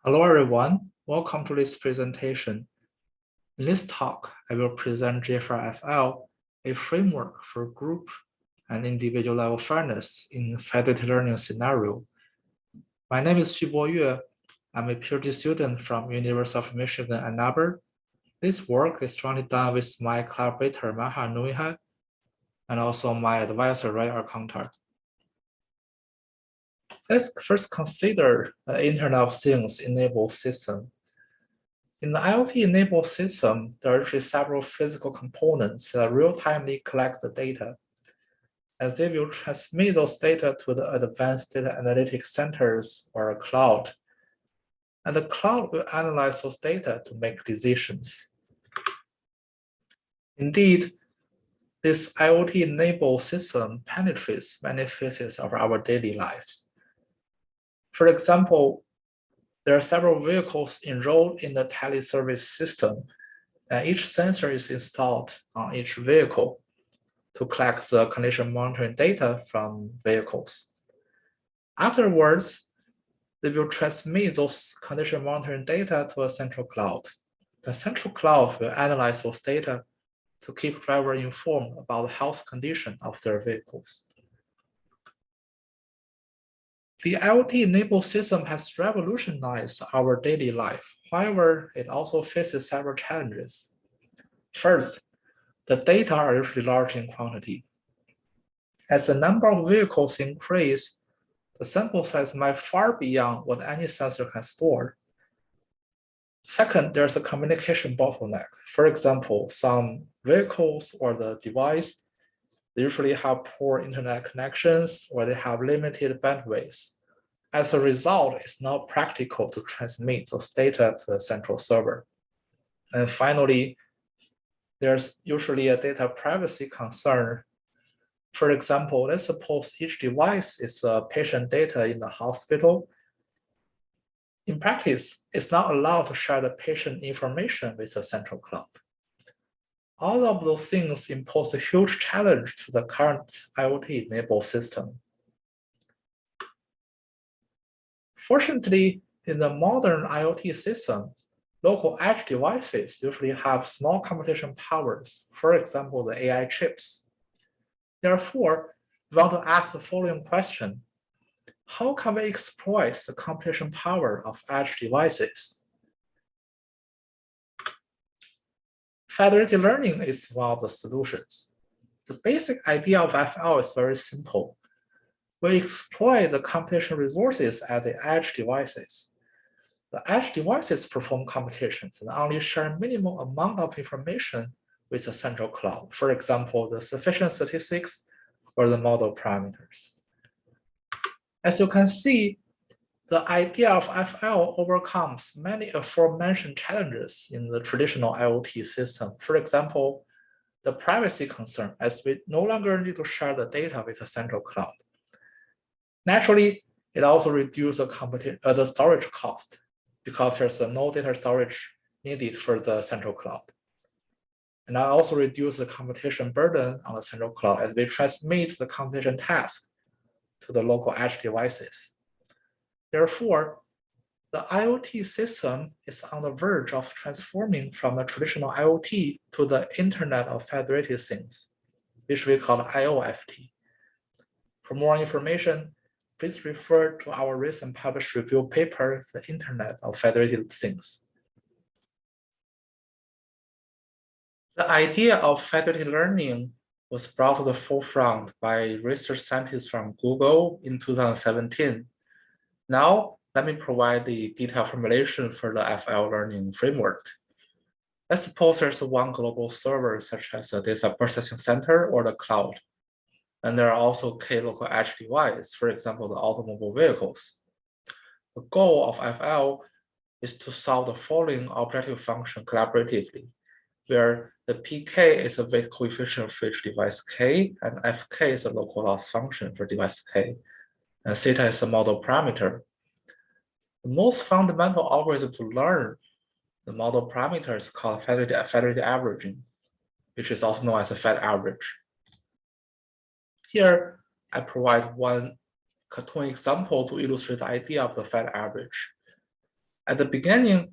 Hello everyone, welcome to this presentation. In this talk, I will present GIFAIR-FL, a framework for group and individual level fairness in federated learning scenario. My name is Xubo. I'm a PhD student from University of Michigan, Ann Arbor. This work is jointly done with my collaborator Maher Nouiehed and also my advisor Raed or Kontar. Let's first consider the Internet of Things enabled system. In the IoT-enabled system, there are actually several physical components that real-timely collect the data, as they will transmit those data to the advanced data analytics centers or a cloud. And the cloud will analyze those data to make decisions. Indeed, this IoT-enabled system penetrates many phases of our daily lives. For example, there are several vehicles enrolled in the teleservice system, and each sensor is installed on each vehicle to collect the condition monitoring data from vehicles. Afterwards, they will transmit those condition monitoring data to a central cloud. The central cloud will analyze those data to keep drivers informed about the health condition of their vehicles. The IoT-enabled system has revolutionized our daily life. However, it also faces several challenges. First, the data are usually large in quantity. As the number of vehicles increase, the sample size might far beyond what any sensor can store. Second, there's a communication bottleneck. For example, some vehicles or the device, they usually have poor internet connections or they have limited bandwidth. As a result, it's not practical to transmit those data to the central server. And finally, there's usually a data privacy concern. For example, let's suppose each device is patient data in the hospital. In practice, it's not allowed to share the patient information with the central cloud. All of those things impose a huge challenge to the current IoT-enabled system. Fortunately, in the modern IoT system, local edge devices usually have small computation powers, for example, the AI chips. Therefore, we want to ask the following question: how can we exploit the computation power of edge devices? Federated learning is one of the solutions. The basic idea of FL is very simple. We exploit the computation resources at the edge devices. The edge devices perform computations and only share a minimal amount of information with the central cloud. For example, the sufficient statistics or the model parameters. As you can see, the idea of FL overcomes many aforementioned challenges in the traditional IoT system. For example, the privacy concern, as we no longer need to share the data with the central cloud. Naturally, it also reduces the storage cost because there's no data storage needed for the central cloud. And I also reduce the computation burden on the central cloud as we transmit the computation task to the local edge devices. Therefore, the IoT system is on the verge of transforming from the traditional IoT to the Internet of Federated Things, which we call loFT. For more information, please refer to our recent published review paper, The Internet of Federated Things. The idea of federated learning was brought to the forefront by research scientists from Google in 2017. Now, let me provide the detailed formulation for the FL learning framework. Let's suppose there's one global server, such as a data processing center or the cloud. And there are also K local edge devices, for example, the automobile vehicles. The goal of FL is to solve the following objective function collaboratively, where the PK is a weight coefficient for each device K, and FK is a local loss function for device K, and theta is a model parameter. The most fundamental algorithm to learn the model parameter is called federated averaging, which is also known as a FedAvg. Here, I provide one cartoon example to illustrate the idea of the FedAvg. At the beginning,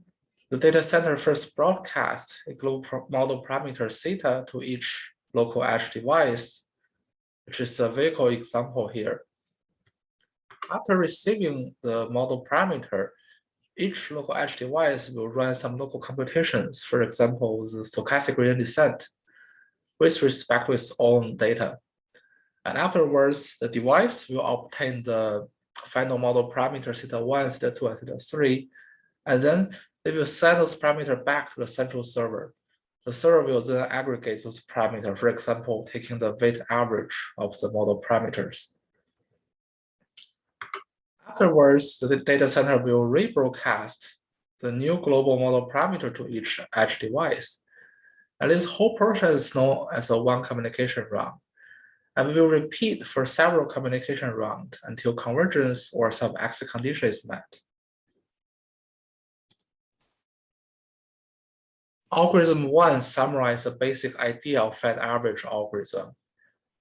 the data center first broadcasts a global model parameter theta to each local edge device, which is a vehicle example here. After receiving the model parameter, each local edge device will run some local computations, for example, the stochastic gradient descent, with respect to its own data. And afterwards, the device will obtain the final model parameter theta1, theta2, and theta3, and then they will send those parameters back to the central server. The server will then aggregate those parameters, for example, taking the weight average of the model parameters. Afterwards, the data center will rebroadcast the new global model parameter to each edge device. And this whole process is known as a one communication round. And we will repeat for several communication rounds until convergence or some exit condition is met. Algorithm 1 summarizes the basic idea of FedAvg algorithm.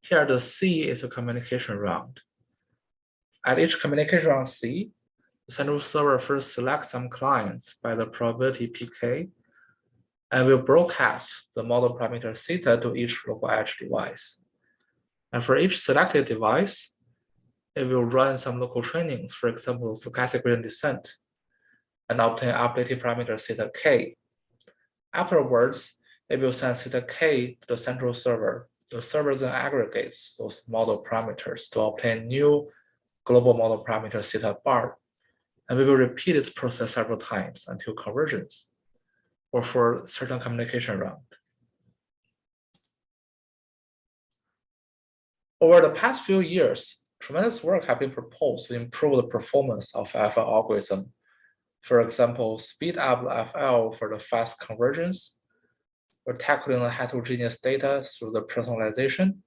Here, the C is a communication round. At each communication round C, the central server first selects some clients by the probability pk and will broadcast the model parameter theta to each local edge device. And for each selected device, it will run some local trainings, for example, stochastic gradient descent, and obtain updated parameter theta k. Afterwards, it will send theta k to the central server. The server then aggregates those model parameters to obtain new global model parameter theta bar. And we will repeat this process several times until convergence or for certain communication round. Over the past few years, tremendous work has been proposed to improve the performance of FL algorithm. For example, speed up FL for the fast convergence, or tackling the heterogeneous data through the personalization,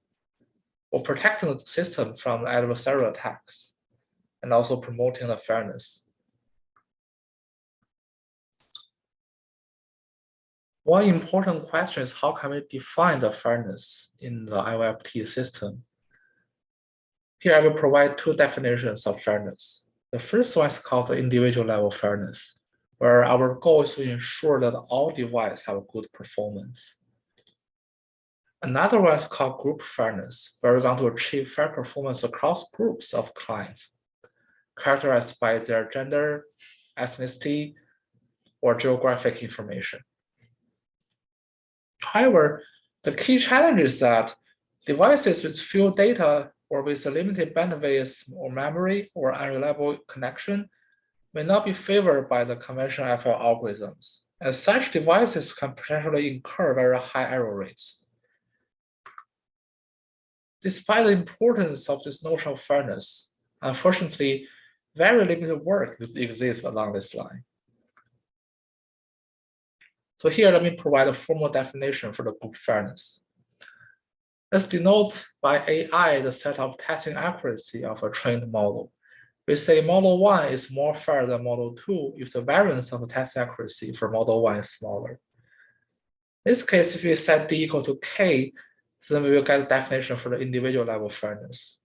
or protecting the system from adversarial attacks, and also promoting the fairness. One important question is how can we define the fairness in the loFT system? Here I will provide two definitions of fairness. The first one is called the individual level fairness, where our goal is to ensure that all devices have good performance. Another one is called group fairness, where we want to achieve fair performance across groups of clients, characterized by their gender, ethnicity, or geographic information. However, the key challenge is that devices with few data or with a limited bandwidth or memory or unreliable connection may not be favored by the conventional FL algorithms, as such devices can potentially incur very high error rates. Despite the importance of this notion of fairness, unfortunately, very limited work exists along this line. So here, let me provide a formal definition for the group fairness. Let's denote by AI the set of testing accuracy of a trained model. We say model 1 is more fair than model 2 if the variance of the test accuracy for model 1 is smaller. In this case, if we set d equal to k, then we will get a definition for the individual level fairness.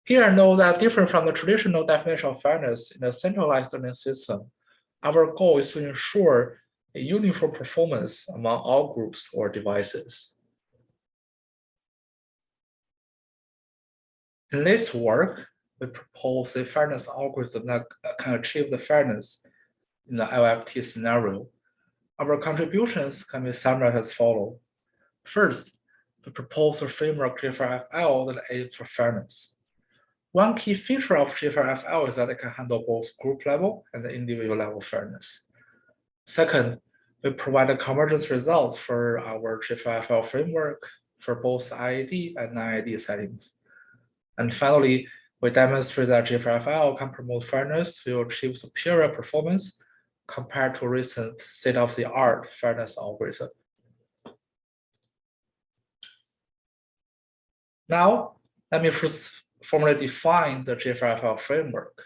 Here, note that different from the traditional definition of fairness in a centralized learning system, our goal is to ensure a uniform performance among all groups or devices. In this work, we propose a fairness algorithm that can achieve the fairness in the loFT scenario. Our contributions can be summarized as follows. First, we propose a framework GIFAIR-FL that aims for fairness. One key feature of GIFAIR-FL is that it can handle both group level and individual level fairness. Second, we provide the convergence results for our GIFAIR-FL framework for both IJD and non-IJD settings. And finally, we demonstrate that GIFAIR-FL can promote fairness, will achieve superior performance compared to recent state-of-the-art fairness algorithm. Now, let me first formally define the GIFAIR-FL framework.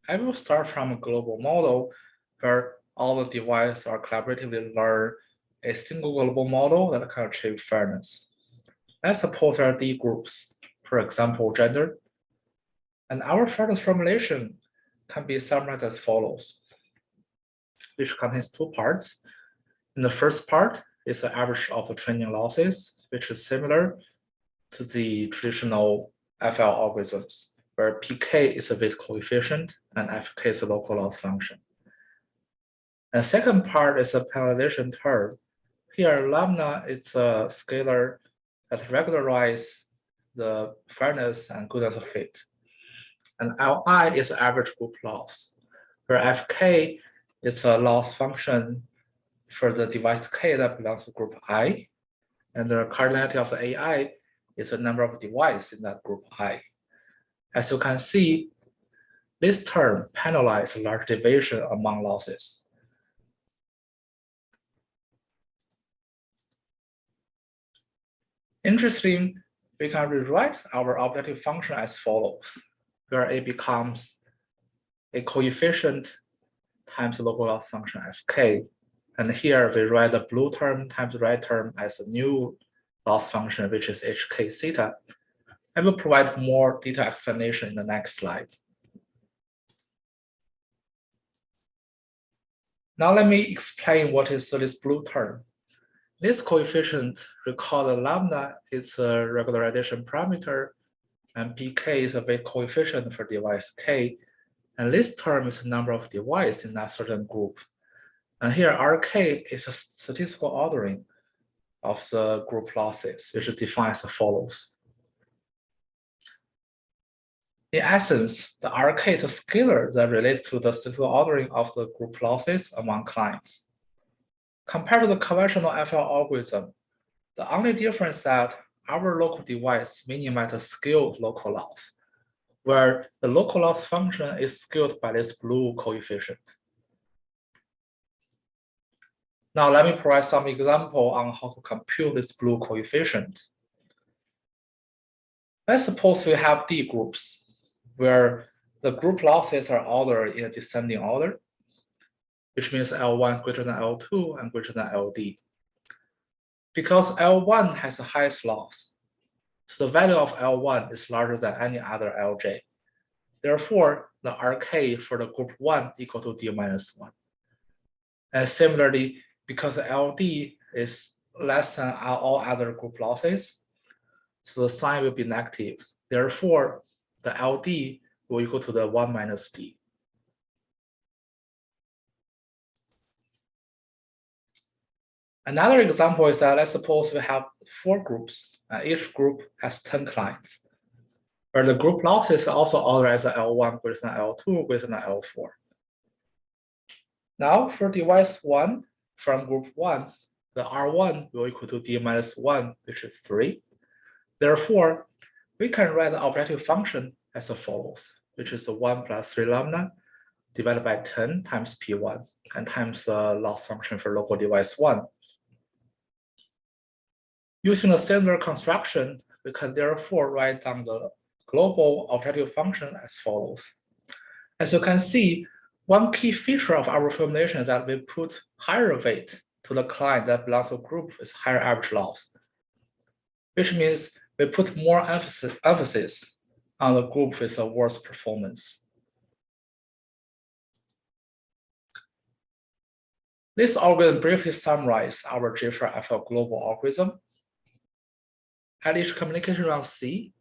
I will start from a global model where all the devices are collaboratively learn a single global model that can achieve fairness. Let's suppose there are D groups, for example, gender. And our fairness formulation can be summarized as follows. which contains two parts. In the first part is the average of the training losses, which is similar to the traditional FL algorithms, where PK is a weight coefficient and FK is a local loss function. And second part is a penalization term. Here, lambda is a scalar that regularizes the fairness and goodness of fit. And Li is average group loss, where Fk is a loss function for the device K that belongs to group I, and the cardinality of the AI is the number of devices in that group I. As you can see, this term penalizes large deviation among losses. Interesting, we can rewrite our objective function as follows, where it becomes a coefficient times the local loss function Fk. And here we write the blue term times the red term as a new loss function, which is hk theta. I will provide more detailed explanation in the next slide. Now let me explain what is this blue term. This coefficient, recall the lambda is a regularization parameter, and pk is a weight coefficient for device k, and this term is the number of devices in that certain group. And here Rk is a statistical ordering of the group losses, which is defined as follows. In essence, the Rk is a scalar that relates to the statistical ordering of the group losses among clients. Compared to the conventional FL algorithm, the only difference is that our local device minimizes the scaled local loss, where the local loss function is scaled by this blue coefficient. Now let me provide some example on how to compute this blue coefficient. Let's suppose we have D groups, where the group losses are ordered in a descending order, which means L1 greater than L2 and greater than LD. Because L1 has the highest loss, so the value of L1 is larger than any other Lj. Therefore, the Rk for the group 1 equal to D minus 1. And similarly, because LD is less than all other group losses, so the sign will be negative. Therefore, the LD will equal to the 1 minus D. Another example is that let's suppose we have 4 groups, and each group has 10 clients, where the group losses are also ordered as L1 greater than L2 greater than L4. Now for device 1 from group 1, the R1 will equal to D minus 1, which is 3. Therefore, we can write the objective function as follows, which is 1 plus 3 lambda divided by 10 times P1 and times the loss function for local device 1. Using a similar construction, we can therefore write down the global objective function as follows. As you can see, one key feature of our formulation is that we put higher weight to the client that belongs to a group with higher average loss, which means we put more emphasis on the group with a worse performance. This algorithm briefly summarizes our GIFAIR-FL global algorithm. At each communication round C,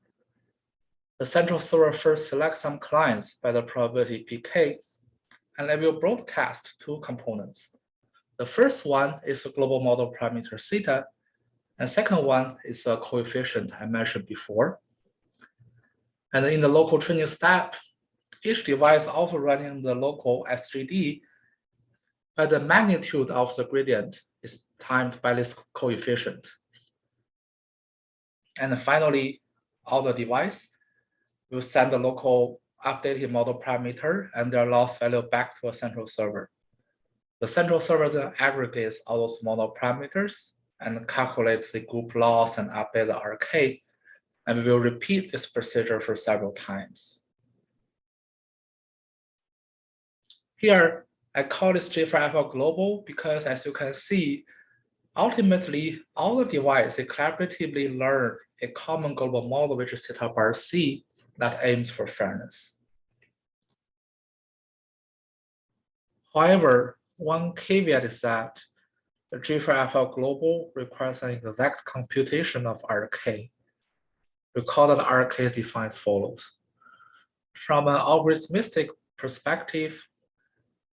the central server first selects some clients by the probability pk, and it will broadcast 2 components. The first one is a global model parameter theta, and second one is a coefficient I mentioned before. And in the local training step, each device also running the local SGD, but the magnitude of the gradient is timed by this coefficient. And finally, all the device will send the local updated model parameter and their loss value back to a central server. The central server then aggregates all those model parameters and calculates the group loss and update the RK, and we will repeat this procedure for several times. Here, I call this GIFAIR-FL global because, as you can see, ultimately, all the devices collaboratively learn a common global model, which is theta bar C, that aims for fairness. However, One caveat is that the GIFAIR-FL global requires an exact computation of RK. Recall that RK is defined as follows. From an algorithmic perspective,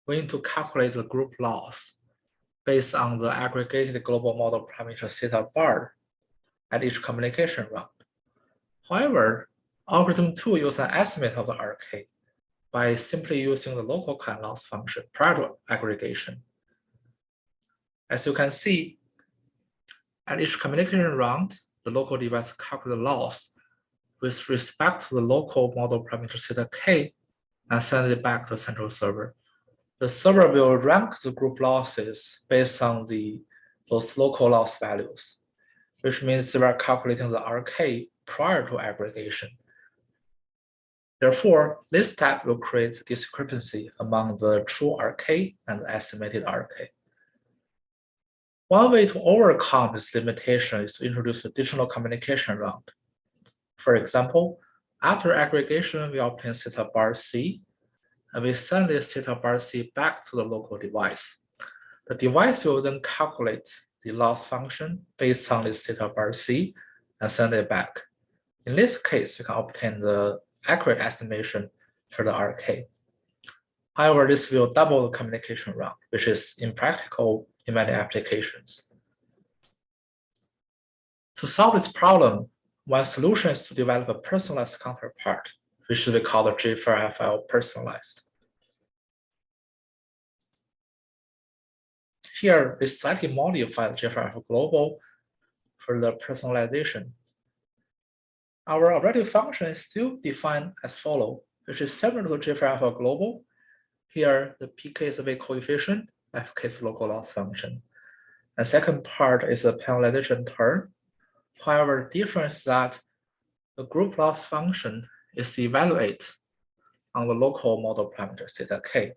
we need to calculate the group loss based on the aggregated global model parameter theta bar at each communication round. However, algorithm 2 uses an estimate of the RK by simply using the local client loss function prior to aggregation. As you can see, at each communication round, the local device calculates the loss with respect to the local model parameter theta k and send it back to the central server. The server will rank the group losses based on those local loss values, which means they are calculating the RK prior to aggregation. Therefore, this step will create discrepancy among the true RK and the estimated RK. One way to overcome this limitation is to introduce additional communication round. For example, after aggregation, we obtain theta bar C, and we send this theta bar C back to the local device. The device will then calculate the loss function based on this theta bar C and send it back. In this case, we can obtain the accurate estimation for the RK. However, this will double the communication round, which is impractical in many applications. To solve this problem, one solution is to develop a personalized counterpart, which we call the GIFAIR-FL personalized. Here, we slightly modify the GIFAIR-FL global for the personalization. Our objective function is still defined as follows, which is similar to the GIFAIR-FL global. Here, the PK is a weight coefficient, FK is local loss function. The second part is a penalization term. However, the difference is that the group loss function is evaluated on the local model parameter theta k,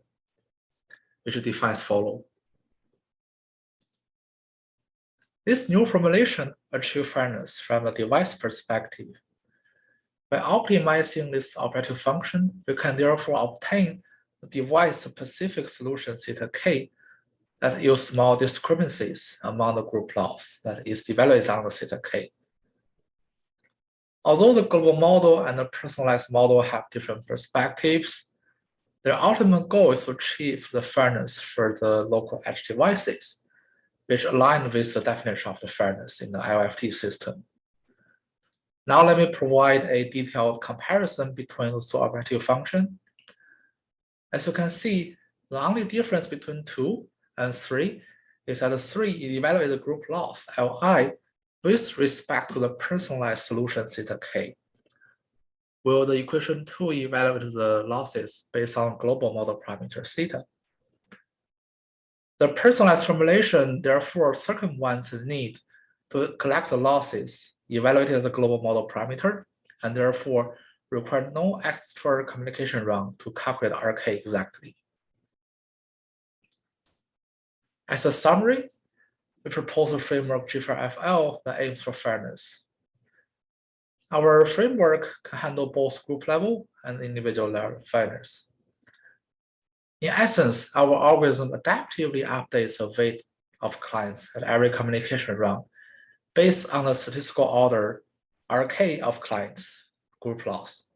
which is defined as follows. This new formulation achieves fairness from a device perspective. By optimizing this objective function, we can therefore obtain the device-specific solution theta k that yields small discrepancies among the group loss that is evaluated on the theta k. Although the global model and the personalized model have different perspectives, their ultimate goal is to achieve the fairness for the local edge devices, which align with the definition of the fairness in the loFT system. Now let me provide a detailed comparison between those two objective functions. As you can see, the only difference between 2 and 3 is that 3 evaluates the group loss, Li, with respect to the personalized solution theta k, while the equation 2 evaluates the losses based on global model parameter theta. The personalized formulation therefore circumvents the need to collect the losses evaluated at the global model parameter, and therefore require no extra communication round to calculate RK exactly. As a summary, we propose a framework GIFAIR-FL that aims for fairness. Our framework can handle both group level and individual level fairness. In essence, our algorithm adaptively updates the weight of clients at every communication round based on the statistical order RK of clients' group loss.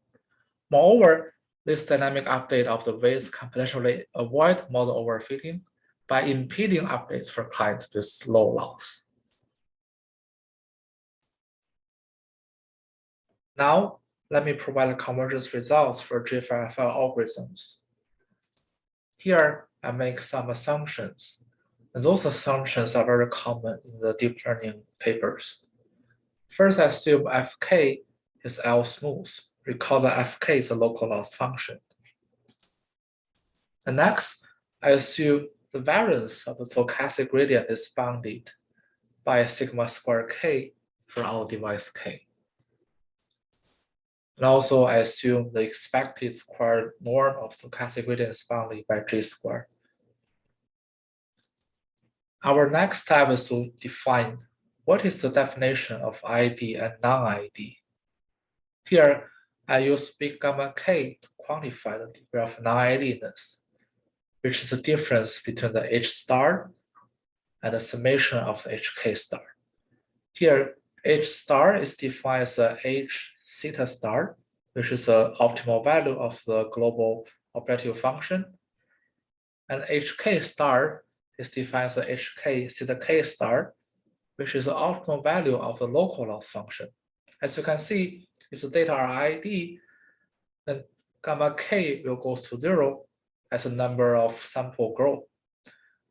Moreover, this dynamic update of the weights can potentially avoid model overfitting by impeding updates for clients with low loss. Now, let me provide the convergence results for GIFAIR-FL algorithms. Here, I make some assumptions, and those assumptions are very common in the deep learning papers. First, I assume Fk is L smooth. Recall that Fk is a local loss function. And next, I assume the variance of the stochastic gradient is bounded by sigma square k for our device k. And also, I assume the expected square norm of stochastic gradient is bounded by g squared. Our next step is to define what is the definition of ID and non-ID. Here, I use big gamma k to quantify the degree of non-IDness. which is the difference between the H star and the summation of the HK star. Here, H star is defined as the H theta star, which is the optimal value of the global objective function. And HK star is defined as the HK theta K star, which is the optimal value of the local loss function. As you can see, if the data are ID, then gamma K will go to 0 as the number of sample grow.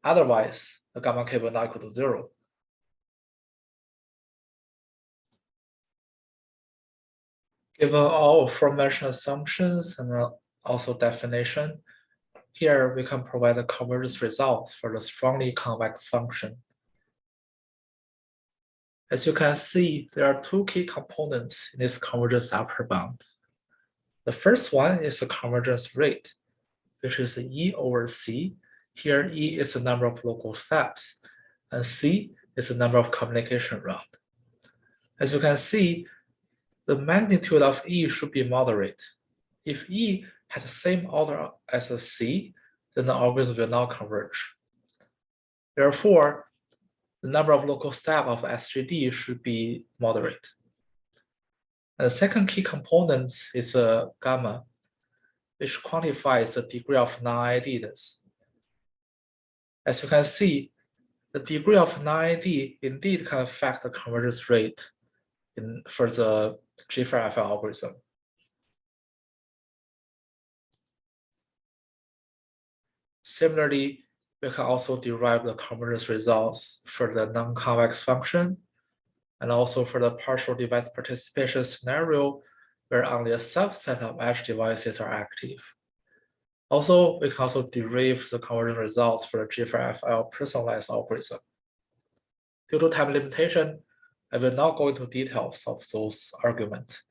Otherwise, the gamma K will not equal to 0. Given all aforementioned assumptions and also definition, here we can provide the convergence results for the strongly convex function. As you can see, there are two key components in this convergence upper bound. The first one is the convergence rate, which is E over C. Here, E is the number of local steps, and C is the number of communication rounds. As you can see, the magnitude of E should be moderate. If E has the same order as a C, then the algorithm will not converge. Therefore, the number of local steps of SGD should be moderate. And the second key component is gamma, which quantifies the degree of non-IJDS. As you can see, the degree of non-ID indeed can affect the convergence rate for the GIFAIR-FL algorithm. Similarly, we can also derive the convergence results for the non-convex function and also for the partial device participation scenario where only a subset of edge devices are active. Also, we can also derive the convergence results for the GIFAIR-FL personalized algorithm. Due to time limitation, I will not go into details of those arguments.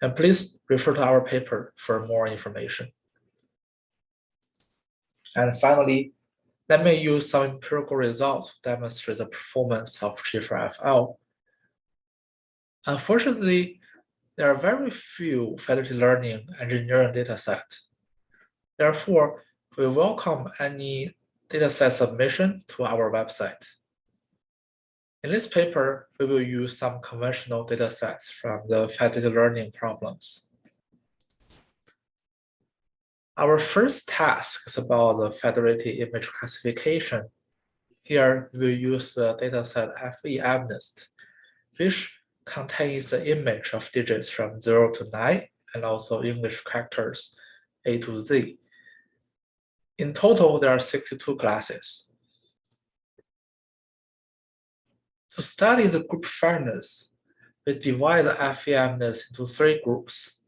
And please refer to our paper for more information. And finally, let me use some empirical results to demonstrate the performance of GIFAIR-FL. Unfortunately, there are very few Federated Learning engineering datasets. Therefore, we welcome any dataset submission to our website. In this paper, we will use some conventional datasets from the Federated Learning problems. Our first task is about the federated image classification. Here, we will use the dataset FedAvg, which contains the image of digits from 0 to 9 and also English characters A to Z. In total, there are 62 classes. To study the group fairness, we divide the FedAvg into 3 groups.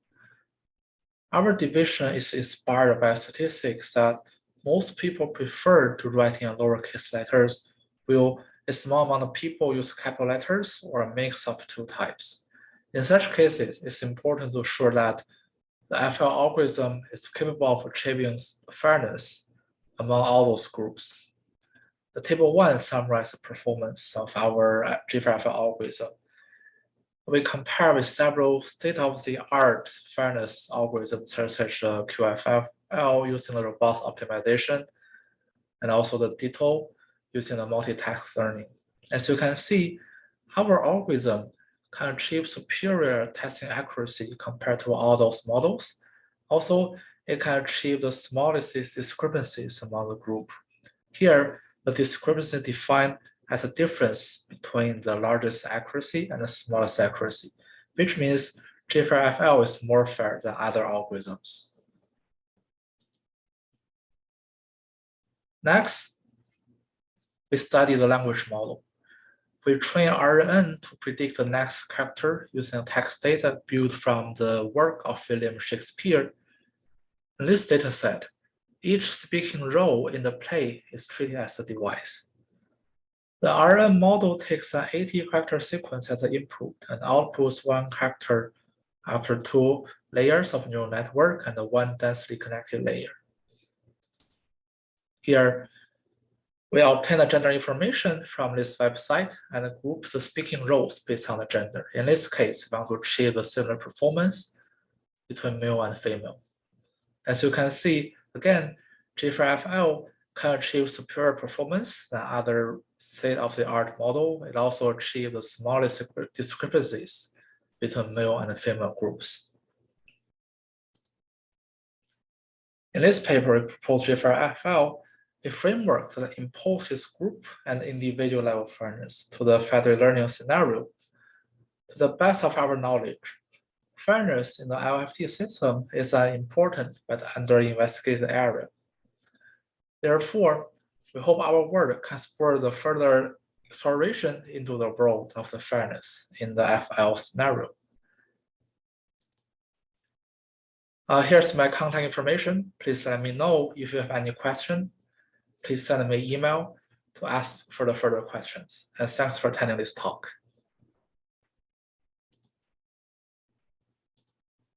Our division is inspired by statistics that most people prefer to write in lowercase letters, while a small amount of people use capital letters or a mix of 2 types. In such cases, it's important to show that the FL algorithm is capable of achieving fairness among all those groups. The table 1 summarizes the performance of our GIFAIR-FL algorithm. We compare with several state-of-the-art fairness algorithms such as QFL using the robust optimization, and also the Ditto using the multi-task learning. As you can see, our algorithm can achieve superior testing accuracy compared to all those models. Also, it can achieve the smallest discrepancies among the group. Here, the discrepancy defined as a difference between the largest accuracy and the smallest accuracy, which means GIFAIR-FL is more fair than other algorithms. Next, we study the language model. We train RNN to predict the next character using text data built from the work of William Shakespeare. In this dataset, each speaking role in the play is treated as a device. The RNN model takes an 80-character sequence as an input and outputs 1 character after 2 layers of neural network and 1 densely connected layer. Here, we obtain the gender information from this website and group the speaking roles based on the gender. In this case, we want to achieve a similar performance between male and female. As you can see, again, GIFAIR-FL can achieve superior performance than other state-of-the-art model. It also achieves the smallest discrepancies between male and female groups. In this paper, we propose GIFAIR-FL, a framework that imposes group and individual level fairness to the federated learning scenario. To the best of our knowledge, fairness in the loFT system is an important but under-investigated area. Therefore, we hope our work can spur the further exploration into the world of the fairness in the FL scenario. Here's my contact information. Please let me know if you have any question. Please send me an email to ask for the further questions. And thanks for attending this talk.